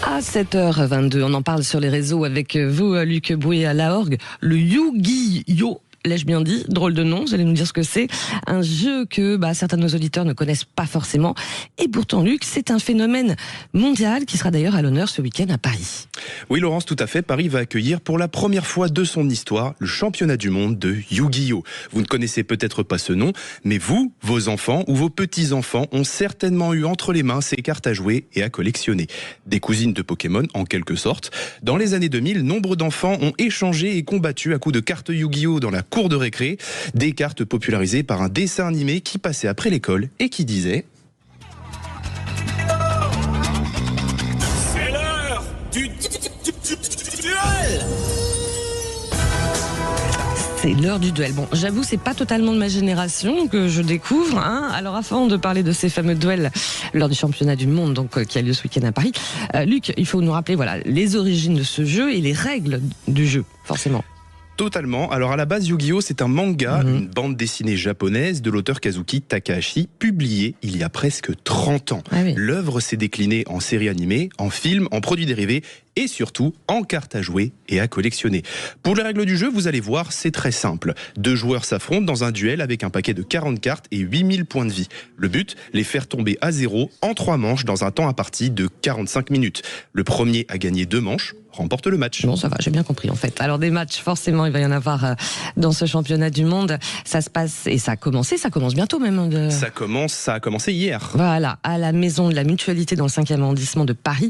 À 7h22, on en parle sur les réseaux avec vous, Luc Boué à Lahorgue. Le Yu-Gi-Oh! L'ai-je bien dit? Drôle de nom, vous allez nous dire ce que c'est. Un jeu que certains de nos auditeurs ne connaissent pas forcément. Et pourtant, Luc, c'est un phénomène mondial qui sera d'ailleurs à l'honneur ce week-end à Paris. Oui, Laurence, tout à fait. Paris va accueillir pour la première fois de son histoire le championnat du monde de Yu-Gi-Oh! Vous ne connaissez peut-être pas ce nom, mais vous, vos enfants ou vos petits-enfants ont certainement eu entre les mains ces cartes à jouer et à collectionner. Des cousines de Pokémon, en quelque sorte. Dans les années 2000, nombre d'enfants ont échangé et combattu à coups de cartes Yu-Gi-Oh! Dans la cour de récré. Des cartes popularisées par un dessin animé qui passait après l'école et qui disait... C'est l'heure du duel. C'est l'heure du duel. Bon, j'avoue, c'est pas totalement de ma génération que je découvre. Alors, avant de parler de ces fameux duels lors du championnat du monde, donc qui a lieu ce week-end à Paris, Luc, il faut nous rappeler les origines de ce jeu et les règles du jeu, forcément. Totalement. Alors à la base, Yu-Gi-Oh! C'est un manga, une bande dessinée japonaise de l'auteur Kazuki Takahashi, publiée il y a presque 30 ans. Ah oui. L'œuvre s'est déclinée en série animée, en film, en produits dérivés et surtout en cartes à jouer et à collectionner. Pour les règles du jeu, vous allez voir, c'est très simple. 2 joueurs s'affrontent dans un duel avec un paquet de 40 cartes et 8000 points de vie. Le but, les faire tomber à 0 en 3 manches dans un temps imparti de 45 minutes. Le premier à gagner 2 manches remporte le match. Bon, ça va, j'ai bien compris en fait. Alors des matchs, forcément, il va y en avoir dans ce championnat du monde. Ça se passe, et ça commence bientôt même. Ça a commencé hier. Voilà, à la maison de la Mutualité dans le 5e arrondissement de Paris.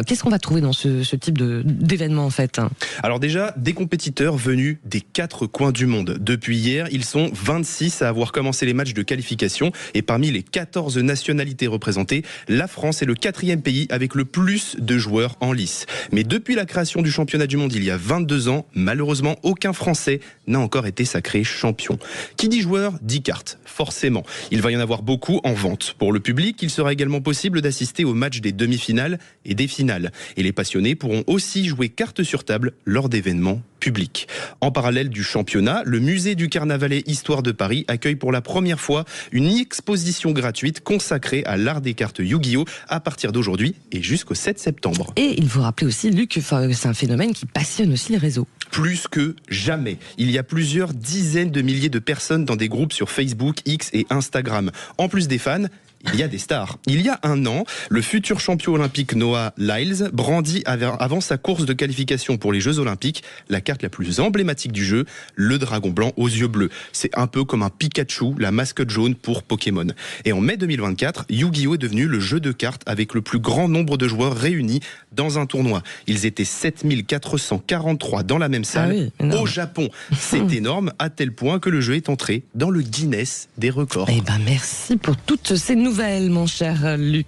Qu'est-ce qu'on va trouver dans ce type d'événement en fait? Alors déjà, des compétiteurs venus des 4 coins du monde. Depuis hier, ils sont 26 à avoir commencé les matchs de qualification. Et parmi les 14 nationalités représentées, la France est le 4e pays avec le plus de joueurs en lice. Mais depuis la création du championnat du monde il y a 22 ans, malheureusement, aucun Français n'a encore été sacré champion. Qui dit joueur, dit carte, forcément. Il va y en avoir beaucoup en vente. Pour le public, il sera également possible d'assister aux matchs des demi-finales et des finales. Et les passionnés pourront aussi jouer carte sur table lors d'événements publics. En parallèle du championnat, le musée du Carnavalet Histoire de Paris accueille pour la première fois une exposition gratuite consacrée à l'art des cartes Yu-Gi-Oh! À partir d'aujourd'hui et jusqu'au 7 septembre. Et il faut rappeler aussi, Luc, c'est un phénomène qui passionne aussi les réseaux. Plus que jamais. Il y a plusieurs dizaines de milliers de personnes dans des groupes sur Facebook, X et Instagram. En plus des fans, il y a des stars. Il y a un an, le futur champion olympique Noah Lyles brandit avant sa course de qualification pour les Jeux Olympiques la carte la plus emblématique du jeu, le dragon blanc aux yeux bleus. C'est un peu comme un Pikachu, la mascotte jaune pour Pokémon. Et en mai 2024, Yu-Gi-Oh! Est devenu le jeu de cartes avec le plus grand nombre de joueurs réunis dans un tournoi. Ils étaient 7443 dans la même salle au Japon. C'est énorme à tel point que le jeu est entré dans le Guinness des records. Merci pour toutes ces nouvelles, mon cher Luc.